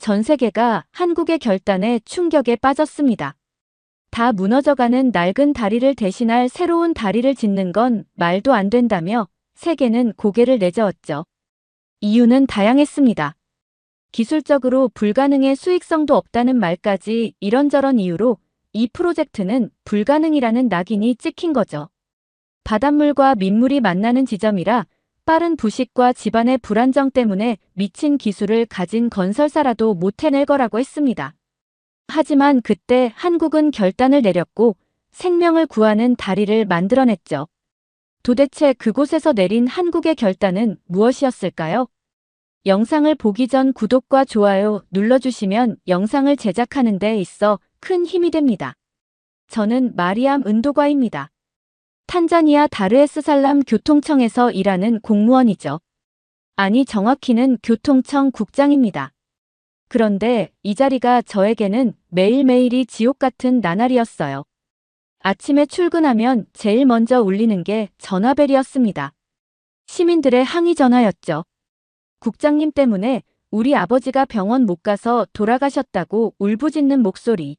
전 세계가 한국의 결단에 충격에 빠졌습니다. 다 무너져가는 낡은 다리를 대신할 새로운 다리를 짓는 건 말도 안 된다며 세계는 고개를 내저었죠. 이유는 다양했습니다. 기술적으로 불가능해 수익성도 없다는 말까지 이런저런 이유로 이 프로젝트는 불가능이라는 낙인이 찍힌 거죠. 바닷물과 민물이 만나는 지점이라 빠른 부식과 집안의 불안정 때문에 미친 기술을 가진 건설사라도 못 해낼 거라고 했습니다. 하지만 그때 한국은 결단을 내렸고 생명을 구하는 다리를 만들어냈죠. 도대체 그곳에서 내린 한국의 결단은 무엇이었을까요? 영상을 보기 전 구독과 좋아요 눌러주시면 영상을 제작하는 데 있어 큰 힘이 됩니다. 저는 마리암 은도과입니다. 탄자니아 다르에스살람 교통청에서 일하는 공무원이죠. 아니, 정확히는 교통청 국장입니다. 그런데 이 자리가 저에게는 매일매일이 지옥 같은 나날이었어요. 아침에 출근하면 제일 먼저 울리는 게 전화벨이었습니다. 시민들의 항의 전화였죠. 국장님 때문에 우리 아버지가 병원 못 가서 돌아가셨다고 울부짖는 목소리.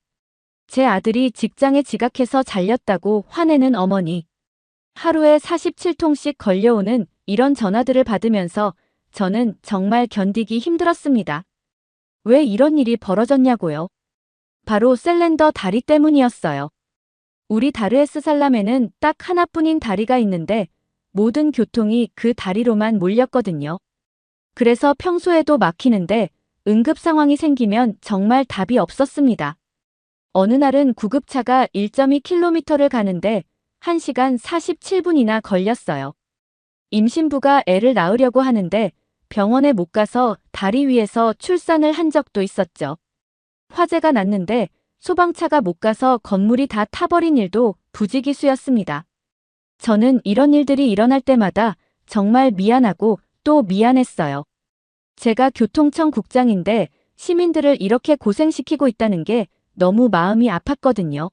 제 아들이 직장에 지각해서 잘렸다고 화내는 어머니. 하루에 47통씩 걸려오는 이런 전화들을 받으면서 저는 정말 견디기 힘들었습니다. 왜 이런 일이 벌어졌냐고요? 바로 셀렌더 다리 때문이었어요. 우리 다르에스살람에는 딱 하나뿐인 다리가 있는데 모든 교통이 그 다리로만 몰렸거든요. 그래서 평소에도 막히는데 응급 상황이 생기면 정말 답이 없었습니다. 어느 날은 구급차가 1.2km를 가는데 1시간 47분이나 걸렸어요. 임신부가 애를 낳으려고 하는데 병원에 못 가서 다리 위에서 출산을 한 적도 있었죠. 화재가 났는데 소방차가 못 가서 건물이 다 타버린 일도 부지기수였습니다. 저는 이런 일들이 일어날 때마다 정말 미안하고 또 미안했어요. 제가 교통청 국장인데 시민들을 이렇게 고생시키고 있다는 게 너무 마음이 아팠거든요.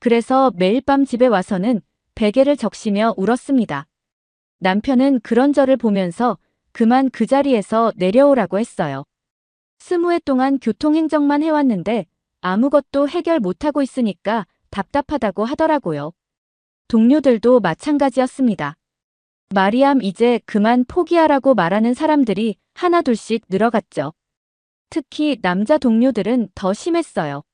그래서 매일 밤 집에 와서는 베개를 적시며 울었습니다. 남편은 그런 저를 보면서 그만 그 자리에서 내려오라고 했어요. 20해 동안 교통행정만 해왔는데 아무것도 해결 못하고 있으니까 답답하다고 하더라고요. 동료들도 마찬가지였습니다. 마리암, 이제 그만 포기하라고 말하는 사람들이 하나둘씩 늘어갔죠. 특히 남자 동료들은 더 심했어요.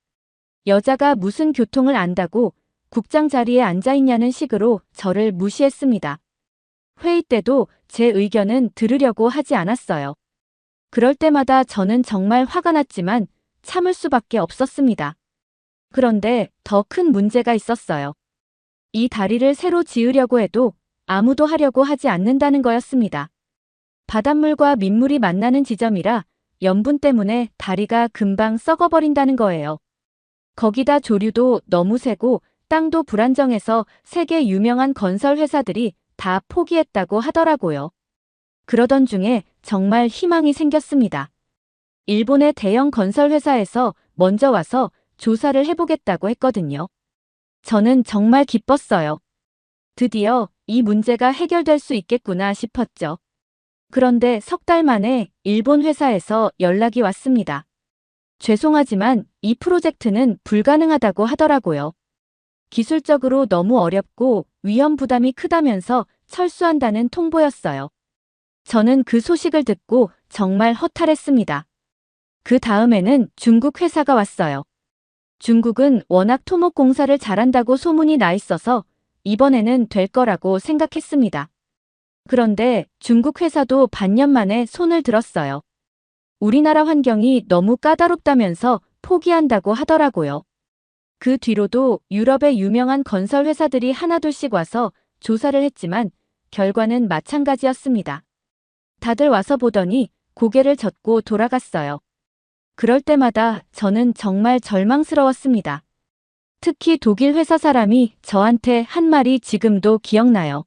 여자가 무슨 교통을 안다고 국장 자리에 앉아있냐는 식으로 저를 무시했습니다. 회의 때도 제 의견은 들으려고 하지 않았어요. 그럴 때마다 저는 정말 화가 났지만 참을 수밖에 없었습니다. 그런데 더 큰 문제가 있었어요. 이 다리를 새로 지으려고 해도 아무도 하려고 하지 않는다는 거였습니다. 바닷물과 민물이 만나는 지점이라 염분 때문에 다리가 금방 썩어버린다는 거예요. 거기다 조류도 너무 세고 땅도 불안정해서 세계 유명한 건설 회사들이 다 포기했다고 하더라고요. 그러던 중에 정말 희망이 생겼습니다. 일본의 대형 건설 회사에서 먼저 와서 조사를 해보겠다고 했거든요. 저는 정말 기뻤어요. 드디어 이 문제가 해결될 수 있겠구나 싶었죠. 그런데 석 달 만에 일본 회사에서 연락이 왔습니다. 죄송하지만 이 프로젝트는 불가능하다고 하더라고요. 기술적으로 너무 어렵고 위험 부담이 크다면서 철수한다는 통보였어요. 저는 그 소식을 듣고 정말 허탈했습니다. 그 다음에는 중국 회사가 왔어요. 중국은 워낙 토목 공사를 잘한다고 소문이 나 있어서 이번에는 될 거라고 생각했습니다. 그런데 중국 회사도 반년 만에 손을 들었어요. 우리나라 환경이 너무 까다롭다면서 포기한다고 하더라고요. 그 뒤로도 유럽의 유명한 건설 회사들이 하나둘씩 와서 조사를 했지만 결과는 마찬가지였습니다. 다들 와서 보더니 고개를 젓고 돌아갔어요. 그럴 때마다 저는 정말 절망스러웠습니다. 특히 독일 회사 사람이 저한테 한 말이 지금도 기억나요.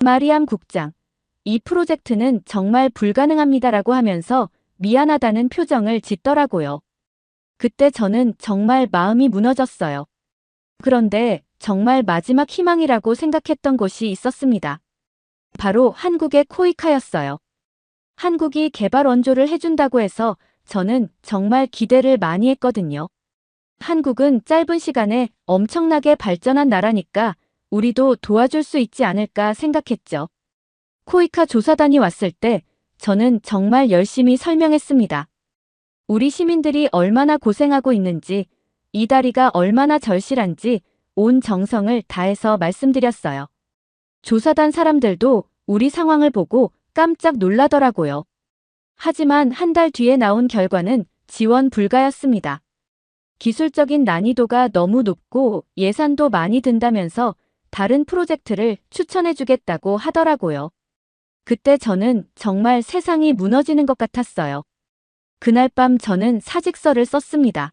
마리암 국장, 이 프로젝트는 정말 불가능합니다라고 하면서 미안하다는 표정을 짓더라고요. 그때 저는 정말 마음이 무너졌어요. 그런데 정말 마지막 희망이라고 생각했던 곳이 있었습니다. 바로 한국의 코이카였어요. 한국이 개발 원조를 해준다고 해서 저는 정말 기대를 많이 했거든요. 한국은 짧은 시간에 엄청나게 발전한 나라니까 우리도 도와줄 수 있지 않을까 생각했죠. 코이카 조사단이 왔을 때 저는 정말 열심히 설명했습니다. 우리 시민들이 얼마나 고생하고 있는지, 이 다리가 얼마나 절실한지 온 정성을 다해서 말씀드렸어요. 조사단 사람들도 우리 상황을 보고 깜짝 놀라더라고요. 하지만 한 달 뒤에 나온 결과는 지원 불가였습니다. 기술적인 난이도가 너무 높고 예산도 많이 든다면서 다른 프로젝트를 추천해주겠다고 하더라고요. 그때 저는 정말 세상이 무너지는 것 같았어요. 그날 밤 저는 사직서를 썼습니다.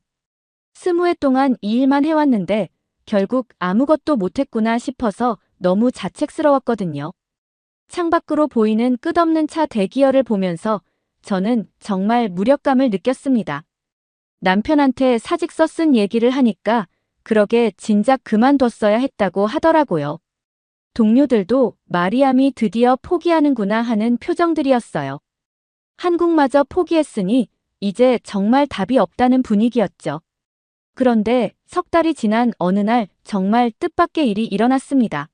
20회 동안 이 일만 해왔는데 결국 아무것도 못했구나 싶어서 너무 자책스러웠거든요. 창밖으로 보이는 끝없는 차 대기열을 보면서 저는 정말 무력감을 느꼈습니다. 남편한테 사직서 쓴 얘기를 하니까 그러게 진작 그만뒀어야 했다고 하더라고요. 동료들도 마리암이 드디어 포기하는구나 하는 표정들이었어요. 한국마저 포기했으니 이제 정말 답이 없다는 분위기였죠. 그런데 석 달이 지난 어느 날 정말 뜻밖의 일이 일어났습니다.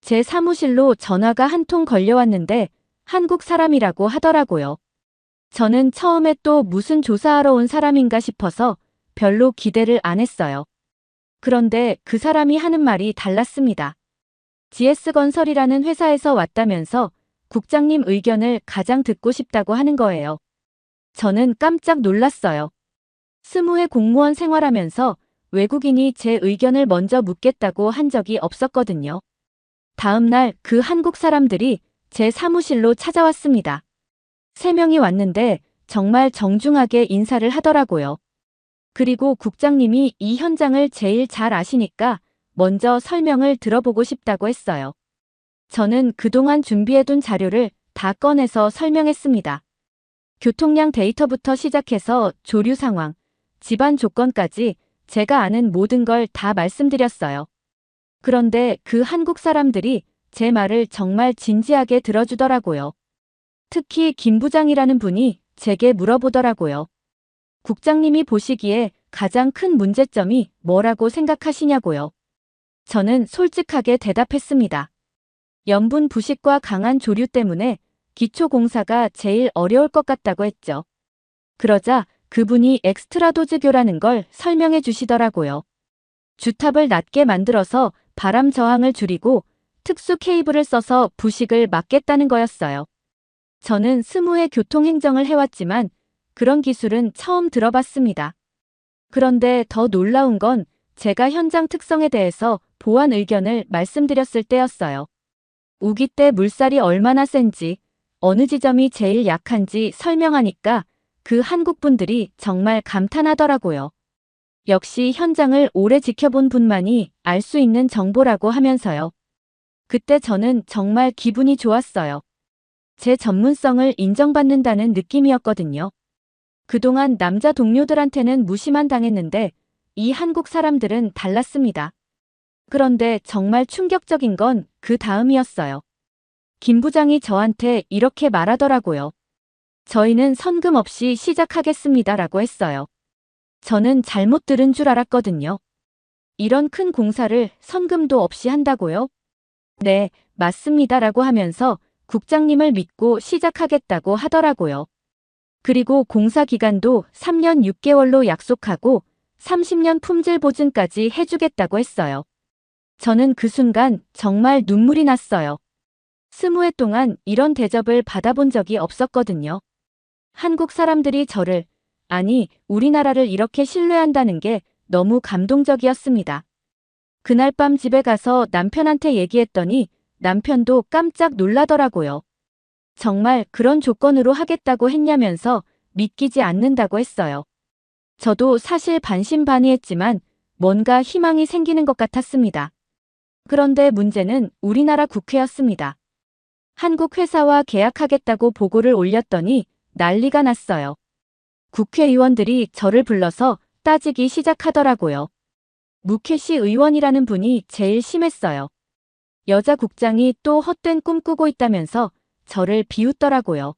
제 사무실로 전화가 한 통 걸려왔는데 한국 사람이라고 하더라고요. 저는 처음에 또 무슨 조사하러 온 사람인가 싶어서 별로 기대를 안 했어요. 그런데 그 사람이 하는 말이 달랐습니다. GS건설이라는 회사에서 왔다면서 국장님 의견을 가장 듣고 싶다고 하는 거예요. 저는 깜짝 놀랐어요. 20회 공무원 생활하면서 외국인이 제 의견을 먼저 묻겠다고 한 적이 없었거든요. 다음 날 그 한국 사람들이 제 사무실로 찾아왔습니다. 3명이 왔는데 정말 정중하게 인사를 하더라고요. 그리고 국장님이 이 현장을 제일 잘 아시니까 먼저 설명을 들어보고 싶다고 했어요. 저는 그동안 준비해둔 자료를 다 꺼내서 설명했습니다. 교통량 데이터부터 시작해서 조류 상황, 집안 조건까지 제가 아는 모든 걸 다 말씀드렸어요. 그런데 그 한국 사람들이 제 말을 정말 진지하게 들어주더라고요. 특히 김 부장이라는 분이 제게 물어보더라고요. 국장님이 보시기에 가장 큰 문제점이 뭐라고 생각하시냐고요. 저는 솔직하게 대답했습니다. 염분 부식과 강한 조류 때문에 기초공사가 제일 어려울 것 같다고 했죠. 그러자 그분이 엑스트라도즈교라는 걸 설명해 주시더라고요. 주탑을 낮게 만들어서 바람 저항을 줄이고 특수 케이블을 써서 부식을 막겠다는 거였어요. 저는 20회 교통행정을 해왔지만 그런 기술은 처음 들어봤습니다. 그런데 더 놀라운 건 제가 현장 특성에 대해서 보완 의견을 말씀드렸을 때였어요. 우기 때 물살이 얼마나 센지, 어느 지점이 제일 약한지 설명하니까 그 한국 분들이 정말 감탄하더라고요. 역시 현장을 오래 지켜본 분만이 알 수 있는 정보라고 하면서요. 그때 저는 정말 기분이 좋았어요. 제 전문성을 인정받는다는 느낌이었거든요. 그동안 남자 동료들한테는 무시만 당했는데 이 한국 사람들은 달랐습니다. 그런데 정말 충격적인 건 그 다음이었어요. 김 부장이 저한테 이렇게 말하더라고요. 저희는 선금 없이 시작하겠습니다라고 했어요. 저는 잘못 들은 줄 알았거든요. 이런 큰 공사를 선금도 없이 한다고요? 네, 맞습니다라고 하면서 국장님을 믿고 시작하겠다고 하더라고요. 그리고 공사 기간도 3년 6개월로 약속하고 30년 품질 보증까지 해주겠다고 했어요. 저는 그 순간 정말 눈물이 났어요. 20회 동안 이런 대접을 받아본 적이 없었거든요. 한국 사람들이 저를, 아니, 우리나라를 이렇게 신뢰한다는 게 너무 감동적이었습니다. 그날 밤 집에 가서 남편한테 얘기했더니 남편도 깜짝 놀라더라고요. 정말 그런 조건으로 하겠다고 했냐면서 믿기지 않는다고 했어요. 저도 사실 반신반의했지만 뭔가 희망이 생기는 것 같았습니다. 그런데 문제는 우리나라 국회였습니다. 한국 회사와 계약하겠다고 보고를 올렸더니 난리가 났어요. 국회의원들이 저를 불러서 따지기 시작하더라고요. 무케시 의원이라는 분이 제일 심했어요. 여자 국장이 또 헛된 꿈 꾸고 있다면서 저를 비웃더라고요.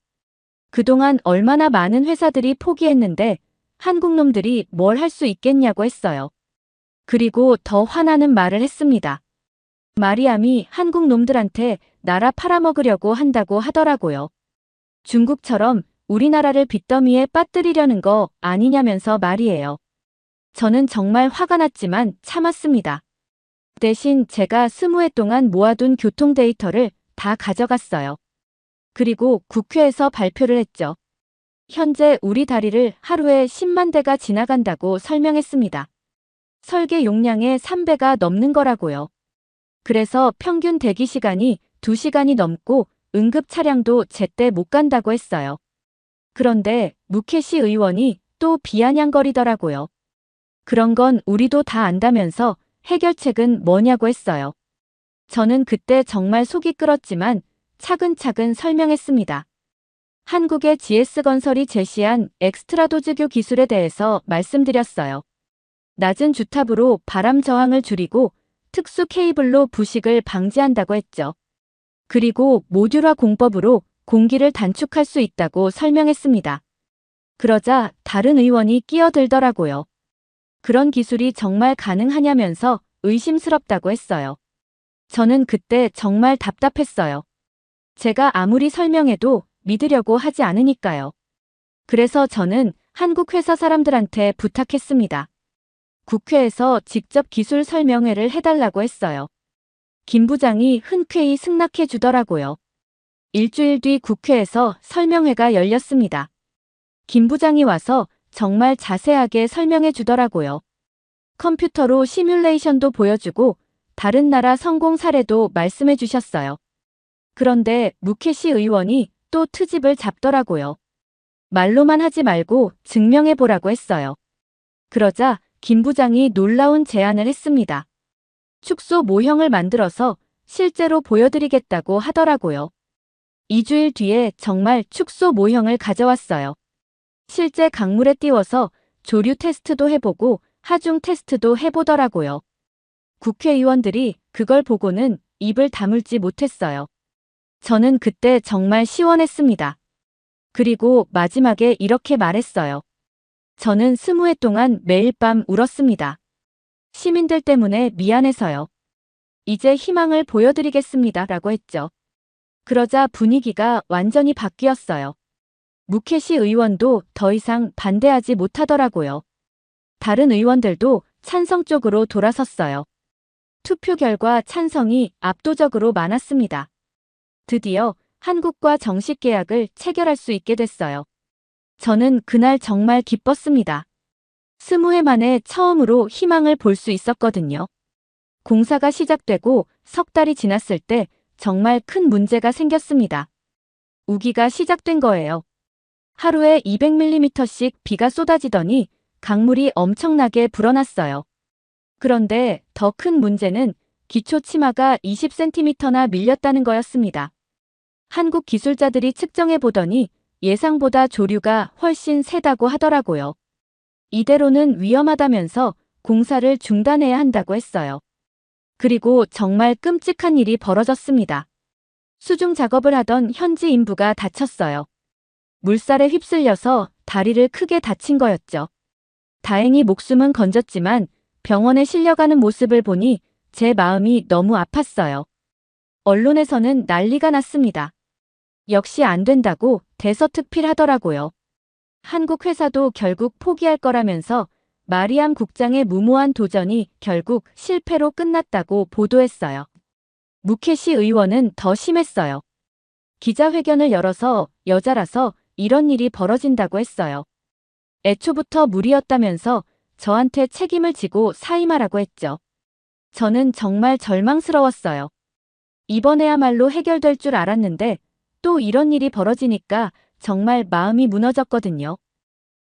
그동안 얼마나 많은 회사들이 포기했는데 한국 놈들이 뭘 할 수 있겠냐고 했어요. 그리고 더 화나는 말을 했습니다. 마리암이 한국 놈들한테 나라 팔아먹으려고 한다고 하더라고요. 중국처럼 우리나라를 빚더미에 빠뜨리려는 거 아니냐면서 말이에요. 저는 정말 화가 났지만 참았습니다. 대신 제가 20해 동안 모아둔 교통 데이터를 다 가져갔어요. 그리고 국회에서 발표를 했죠. 현재 우리 다리를 하루에 10만 대가 지나간다고 설명했습니다. 설계 용량의 3배가 넘는 거라고요. 그래서 평균 대기 시간이 2시간이 넘고 응급 차량도 제때 못 간다고 했어요. 그런데 무케시 의원이 또 비아냥거리더라고요. 그런 건 우리도 다 안다면서 해결책은 뭐냐고 했어요. 저는 그때 정말 속이 끓었지만 차근차근 설명했습니다. 한국의 GS건설이 제시한 엑스트라도즈교 기술에 대해서 말씀드렸어요. 낮은 주탑으로 바람 저항을 줄이고 특수 케이블로 부식을 방지한다고 했죠. 그리고 모듈화 공법으로 공기를 단축할 수 있다고 설명했습니다. 그러자 다른 의원이 끼어들더라고요. 그런 기술이 정말 가능하냐면서 의심스럽다고 했어요. 저는 그때 정말 답답했어요. 제가 아무리 설명해도 믿으려고 하지 않으니까요. 그래서 저는 한국 회사 사람들한테 부탁했습니다. 국회에서 직접 기술 설명회를 해달라고 했어요. 김 부장이 흔쾌히 승낙해 주더라고요. 일주일 뒤 국회에서 설명회가 열렸습니다. 김 부장이 와서 정말 자세하게 설명해 주더라고요. 컴퓨터로 시뮬레이션도 보여주고 다른 나라 성공 사례도 말씀해 주셨어요. 그런데 무케시 의원이 또 트집을 잡더라고요. 말로만 하지 말고 증명해 보라고 했어요. 그러자 김 부장이 놀라운 제안을 했습니다. 축소 모형을 만들어서 실제로 보여드리겠다고 하더라고요. 2주일 뒤에 정말 축소 모형을 가져왔어요. 실제 강물에 띄워서 조류 테스트도 해보고 하중 테스트도 해보더라고요. 국회의원들이 그걸 보고는 입을 다물지 못했어요. 저는 그때 정말 시원했습니다. 그리고 마지막에 이렇게 말했어요. 저는 20해 동안 매일 밤 울었습니다. 시민들 때문에 미안해서요. 이제 희망을 보여드리겠습니다. 라고 했죠. 그러자 분위기가 완전히 바뀌었어요. 무케시 의원도 더 이상 반대하지 못하더라고요. 다른 의원들도 찬성 쪽으로 돌아섰어요. 투표 결과 찬성이 압도적으로 많았습니다. 드디어 한국과 정식 계약을 체결할 수 있게 됐어요. 저는 그날 정말 기뻤습니다. 20해 만에 처음으로 희망을 볼 수 있었거든요. 공사가 시작되고 석 달이 지났을 때 정말 큰 문제가 생겼습니다. 우기가 시작된 거예요. 하루에 200mm씩 비가 쏟아지더니 강물이 엄청나게 불어났어요. 그런데 더 큰 문제는 기초 치마가 20cm나 밀렸다는 거였습니다. 한국 기술자들이 측정해 보더니 예상보다 조류가 훨씬 세다고 하더라고요. 이대로는 위험하다면서 공사를 중단해야 한다고 했어요. 그리고 정말 끔찍한 일이 벌어졌습니다. 수중 작업을 하던 현지 인부가 다쳤어요. 물살에 휩쓸려서 다리를 크게 다친 거였죠. 다행히 목숨은 건졌지만 병원에 실려가는 모습을 보니 제 마음이 너무 아팠어요. 언론에서는 난리가 났습니다. 역시 안 된다고 대서특필하더라고요. 한국 회사도 결국 포기할 거라면서 마리암 국장의 무모한 도전이 결국 실패로 끝났다고 보도했어요. 무케시 의원은 더 심했어요. 기자회견을 열어서 여자라서 이런 일이 벌어진다고 했어요. 애초부터 무리였다면서 저한테 책임을 지고 사임하라고 했죠. 저는 정말 절망스러웠어요. 이번에야말로 해결될 줄 알았는데 또 이런 일이 벌어지니까 정말 마음이 무너졌거든요.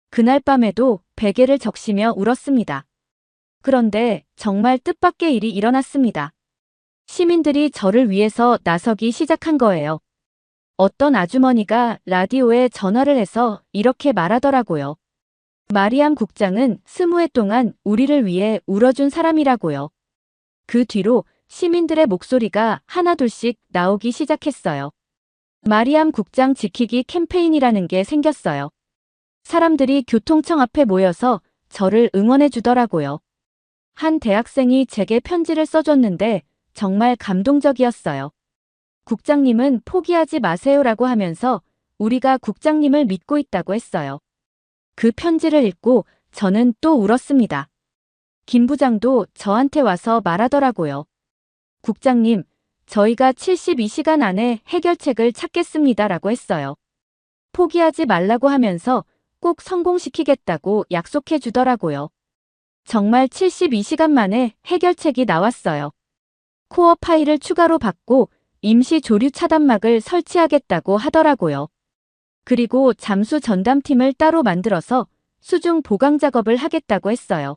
그날 밤에도 베개를 적시며 울었습니다. 그런데 정말 뜻밖의 일이 일어났습니다. 시민들이 저를 위해서 나서기 시작한 거예요. 어떤 아주머니가 라디오에 전화를 해서 이렇게 말하더라고요. 마리암 국장은 20해 동안 우리를 위해 울어준 사람이라고요. 그 뒤로 시민들의 목소리가 하나둘씩 나오기 시작했어요. 마리암 국장 지키기 캠페인이라는 게 생겼어요. 사람들이 교통청 앞에 모여서 저를 응원해 주더라고요. 한 대학생이 제게 편지를 써줬는데 정말 감동적이었어요. 국장님은 포기하지 마세요라고 하면서 우리가 국장님을 믿고 있다고 했어요. 그 편지를 읽고 저는 또 울었습니다. 김 부장도 저한테 와서 말하더라고요. 국장님, 저희가 72시간 안에 해결책을 찾겠습니다라고 했어요. 포기하지 말라고 하면서 꼭 성공시키겠다고 약속해 주더라고요. 정말 72시간 만에 해결책이 나왔어요. 코어 파일을 추가로 받고 임시 조류 차단막을 설치하겠다고 하더라고요. 그리고 잠수 전담팀을 따로 만들어서 수중 보강 작업을 하겠다고 했어요.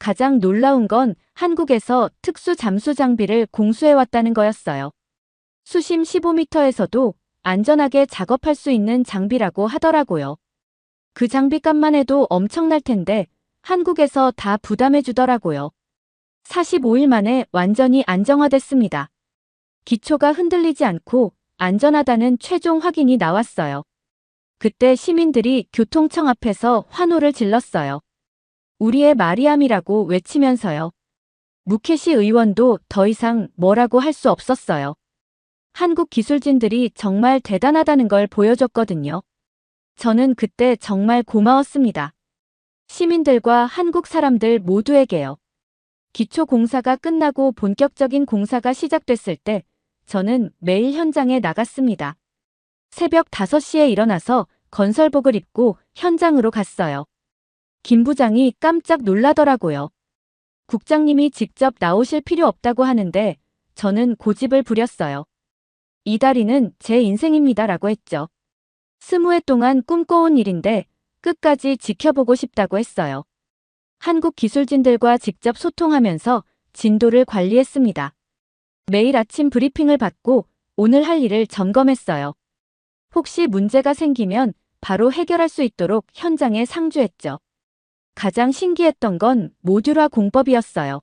가장 놀라운 건 한국에서 특수 잠수 장비를 공수해왔다는 거였어요. 수심 15m에서도 안전하게 작업할 수 있는 장비라고 하더라고요. 그 장비값만 해도 엄청날 텐데 한국에서 다 부담해 주더라고요. 45일 만에 완전히 안정화됐습니다. 기초가 흔들리지 않고 안전하다는 최종 확인이 나왔어요. 그때 시민들이 교통청 앞에서 환호를 질렀어요. 우리의 마리암이라고 외치면서요. 무케시 의원도 더 이상 뭐라고 할 수 없었어요. 한국 기술진들이 정말 대단하다는 걸 보여줬거든요. 저는 그때 정말 고마웠습니다. 시민들과 한국 사람들 모두에게요. 기초 공사가 끝나고 본격적인 공사가 시작됐을 때 저는 매일 현장에 나갔습니다. 새벽 5시에 일어나서 건설복을 입고 현장으로 갔어요. 김 부장이 깜짝 놀라더라고요. 국장님이 직접 나오실 필요 없다고 하는데 저는 고집을 부렸어요. 이 다리는 제 인생입니다라고 했죠. 20해 동안 꿈꿔온 일인데 끝까지 지켜보고 싶다고 했어요. 한국 기술진들과 직접 소통하면서 진도를 관리했습니다. 매일 아침 브리핑을 받고 오늘 할 일을 점검했어요. 혹시 문제가 생기면 바로 해결할 수 있도록 현장에 상주했죠. 가장 신기했던 건 모듈화 공법이었어요.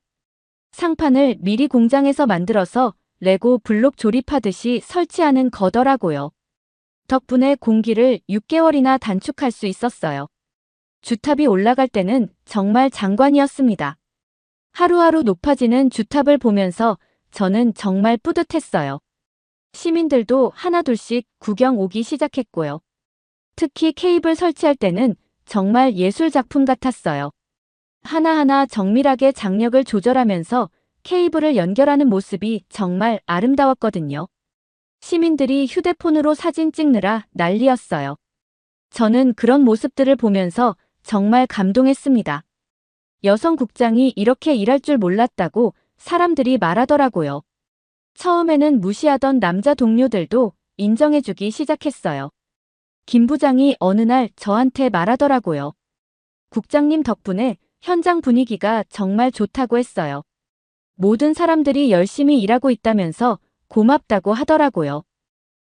상판을 미리 공장에서 만들어서 레고 블록 조립하듯이 설치하는 거더라고요. 덕분에 공기를 6개월이나 단축할 수 있었어요. 주탑이 올라갈 때는 정말 장관이었습니다. 하루하루 높아지는 주탑을 보면서 저는 정말 뿌듯했어요. 시민들도 하나둘씩 구경 오기 시작했고요. 특히 케이블 설치할 때는 정말 예술 작품 같았어요. 하나하나 정밀하게 장력을 조절하면서 케이블을 연결하는 모습이 정말 아름다웠거든요. 시민들이 휴대폰으로 사진 찍느라 난리였어요. 저는 그런 모습들을 보면서 정말 감동했습니다. 여성 국장이 이렇게 일할 줄 몰랐다고 사람들이 말하더라고요. 처음에는 무시하던 남자 동료들도 인정해주기 시작했어요. 김 부장이 어느 날 저한테 말하더라고요. 국장님 덕분에 현장 분위기가 정말 좋다고 했어요. 모든 사람들이 열심히 일하고 있다면서 고맙다고 하더라고요.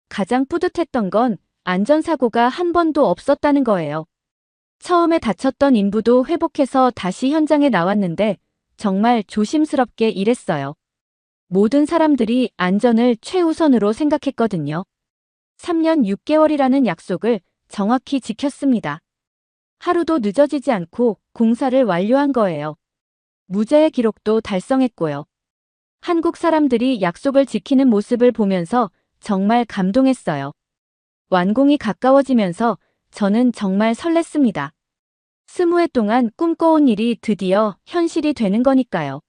가장 뿌듯했던 건 안전사고가 한 번도 없었다는 거예요. 처음에 다쳤던 인부도 회복해서 다시 현장에 나왔는데 정말 조심스럽게 일했어요. 모든 사람들이 안전을 최우선으로 생각했거든요. 3년 6개월이라는 약속을 정확히 지켰습니다. 하루도 늦어지지 않고 공사를 완료한 거예요. 무죄의 기록도 달성했고요. 한국 사람들이 약속을 지키는 모습을 보면서 정말 감동했어요. 완공이 가까워지면서 저는 정말 설렜습니다. 20해 동안 꿈꿔온 일이 드디어 현실이 되는 거니까요.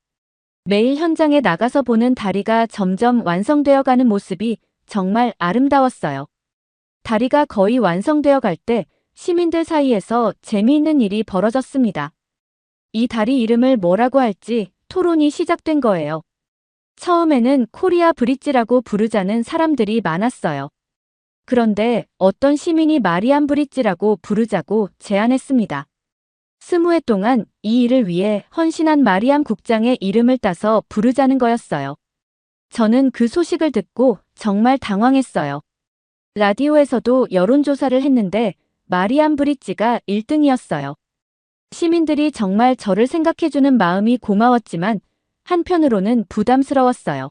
매일 현장에 나가서 보는 다리가 점점 완성되어 가는 모습이 정말 아름다웠어요. 다리가 거의 완성되어 갈 때 시민들 사이에서 재미있는 일이 벌어졌습니다. 이 다리 이름을 뭐라고 할지 토론이 시작된 거예요. 처음에는 코리아 브릿지라고 부르자는 사람들이 많았어요. 그런데 어떤 시민이 마리암 브릿지라고 부르자고 제안했습니다. 20해 동안 이 일을 위해 헌신한 마리암 국장의 이름을 따서 부르자는 거였어요. 저는 그 소식을 듣고 정말 당황했어요. 라디오에서도 여론조사를 했는데 마리암 브릿지가 1등이었어요. 시민들이 정말 저를 생각해주는 마음이 고마웠지만 한편으로는 부담스러웠어요.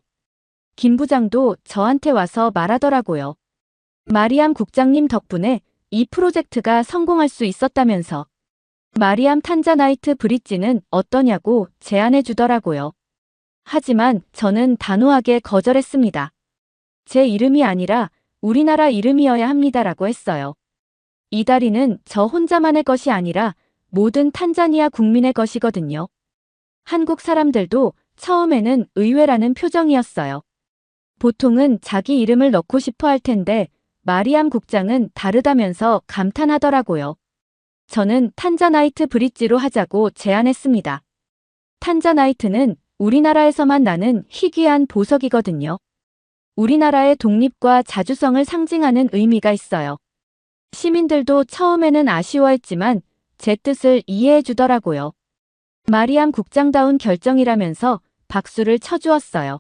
김 부장도 저한테 와서 말하더라고요. 마리암 국장님 덕분에 이 프로젝트가 성공할 수 있었다면서. 마리암 탄자나이트 브릿지는 어떠냐고 제안해 주더라고요. 하지만 저는 단호하게 거절했습니다. 제 이름이 아니라 우리나라 이름이어야 합니다라고 했어요. 이 다리는 저 혼자만의 것이 아니라 모든 탄자니아 국민의 것이거든요. 한국 사람들도 처음에는 의외라는 표정이었어요. 보통은 자기 이름을 넣고 싶어 할 텐데 마리암 국장은 다르다면서 감탄하더라고요. 저는 탄자나이트 브릿지로 하자고 제안했습니다. 탄자나이트는 우리나라에서만 나는 희귀한 보석이거든요. 우리나라의 독립과 자주성을 상징하는 의미가 있어요. 시민들도 처음에는 아쉬워했지만 제 뜻을 이해해 주더라고요. 마리암 국장다운 결정이라면서 박수를 쳐주었어요.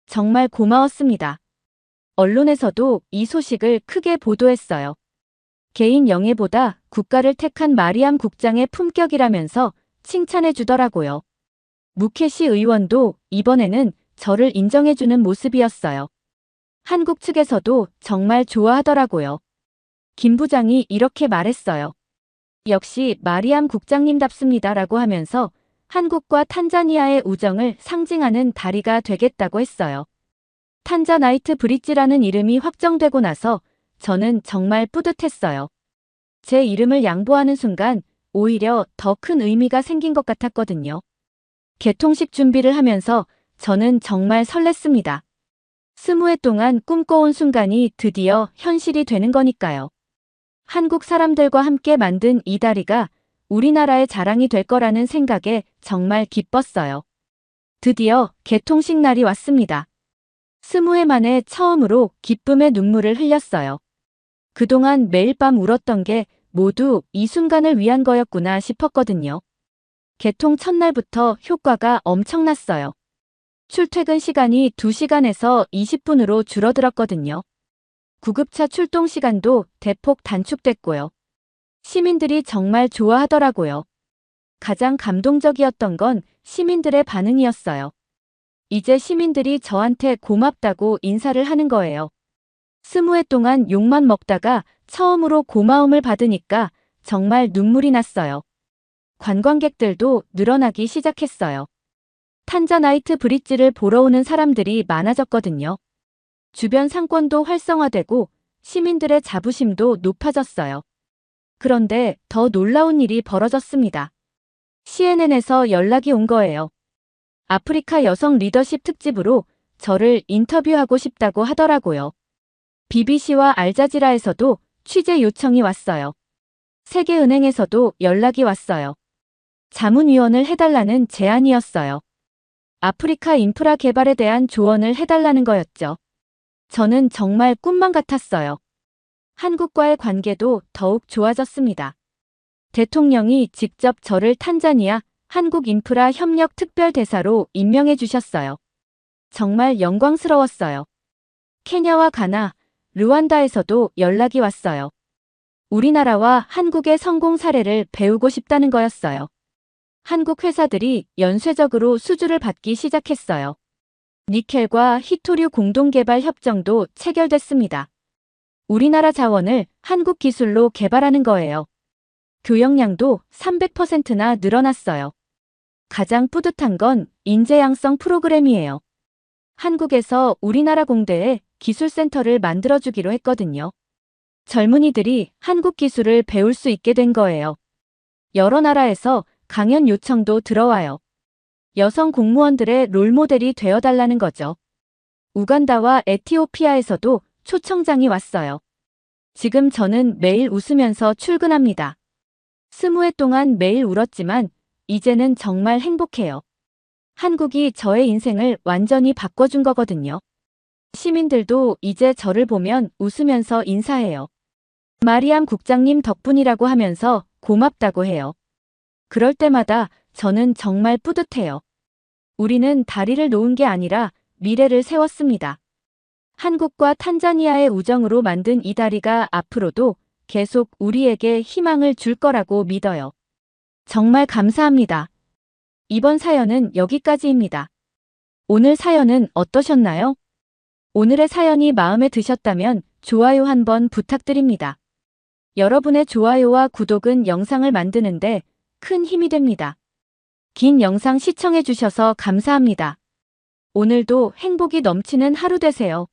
정말 고마웠습니다. 언론에서도 이 소식을 크게 보도했어요. 개인 영예보다 국가를 택한 마리암 국장의 품격이라면서 칭찬해 주더라고요. 무케시 의원도 이번에는 저를 인정해주는 모습이었어요. 한국 측에서도 정말 좋아하더라고요. 김 부장이 이렇게 말했어요. 역시 마리암 국장님답습니다라고 하면서 한국과 탄자니아의 우정을 상징하는 다리가 되겠다고 했어요. 탄자나이트 브릿지라는 이름이 확정되고 나서 저는 정말 뿌듯했어요. 제 이름을 양보하는 순간 오히려 더 큰 의미가 생긴 것 같았거든요. 개통식 준비를 하면서 저는 정말 설렜습니다. 20회 동안 꿈꿔온 순간이 드디어 현실이 되는 거니까요. 한국 사람들과 함께 만든 이 다리가 우리나라의 자랑이 될 거라는 생각에 정말 기뻤어요. 드디어 개통식 날이 왔습니다. 20회 만에 처음으로 기쁨의 눈물을 흘렸어요. 그동안 매일 밤 울었던 게 모두 이 순간을 위한 거였구나 싶었거든요. 개통 첫날부터 효과가 엄청났어요. 출퇴근 시간이 2시간에서 20분으로 줄어들었거든요. 구급차 출동 시간도 대폭 단축됐고요. 시민들이 정말 좋아하더라고요. 가장 감동적이었던 건 시민들의 반응이었어요. 이제 시민들이 저한테 고맙다고 인사를 하는 거예요. 20회 동안 욕만 먹다가 처음으로 고마움을 받으니까 정말 눈물이 났어요. 관광객들도 늘어나기 시작했어요. 탄자나이트 브릿지를 보러 오는 사람들이 많아졌거든요. 주변 상권도 활성화되고 시민들의 자부심도 높아졌어요. 그런데 더 놀라운 일이 벌어졌습니다. CNN에서 연락이 온 거예요. 아프리카 여성 리더십 특집으로 저를 인터뷰하고 싶다고 하더라고요. BBC와 알자지라에서도 취재 요청이 왔어요. 세계은행에서도 연락이 왔어요. 자문위원을 해달라는 제안이었어요. 아프리카 인프라 개발에 대한 조언을 해달라는 거였죠. 저는 정말 꿈만 같았어요. 한국과의 관계도 더욱 좋아졌습니다. 대통령이 직접 저를 탄자니아 한국 인프라 협력 특별대사로 임명해 주셨어요. 정말 영광스러웠어요. 케냐와 가나, 르완다에서도 연락이 왔어요. 우리나라와 한국의 성공 사례를 배우고 싶다는 거였어요. 한국 회사들이 연쇄적으로 수주를 받기 시작했어요. 니켈과 히토류 공동개발 협정도 체결됐습니다. 우리나라 자원을 한국 기술로 개발하는 거예요. 교역량도 300%나 늘어났어요. 가장 뿌듯한 건 인재양성 프로그램이에요. 한국에서 우리나라 공대에 기술센터를 만들어주기로 했거든요. 젊은이들이 한국 기술을 배울 수 있게 된 거예요. 여러 나라에서 강연 요청도 들어와요. 여성 공무원들의 롤모델이 되어달라는 거죠. 우간다와 에티오피아에서도 초청장이 왔어요. 지금 저는 매일 웃으면서 출근합니다. 20회 동안 매일 울었지만 이제는 정말 행복해요. 한국이 저의 인생을 완전히 바꿔준 거거든요. 시민들도 이제 저를 보면 웃으면서 인사해요. 마리암 국장님 덕분이라고 하면서 고맙다고 해요. 그럴 때마다 저는 정말 뿌듯해요. 우리는 다리를 놓은 게 아니라 미래를 세웠습니다. 한국과 탄자니아의 우정으로 만든 이 다리가 앞으로도 계속 우리에게 희망을 줄 거라고 믿어요. 정말 감사합니다. 이번 사연은 여기까지입니다. 오늘 사연은 어떠셨나요? 오늘의 사연이 마음에 드셨다면 좋아요 한번 부탁드립니다. 여러분의 좋아요와 구독은 영상을 만드는데 큰 힘이 됩니다. 긴 영상 시청해주셔서 감사합니다. 오늘도 행복이 넘치는 하루 되세요.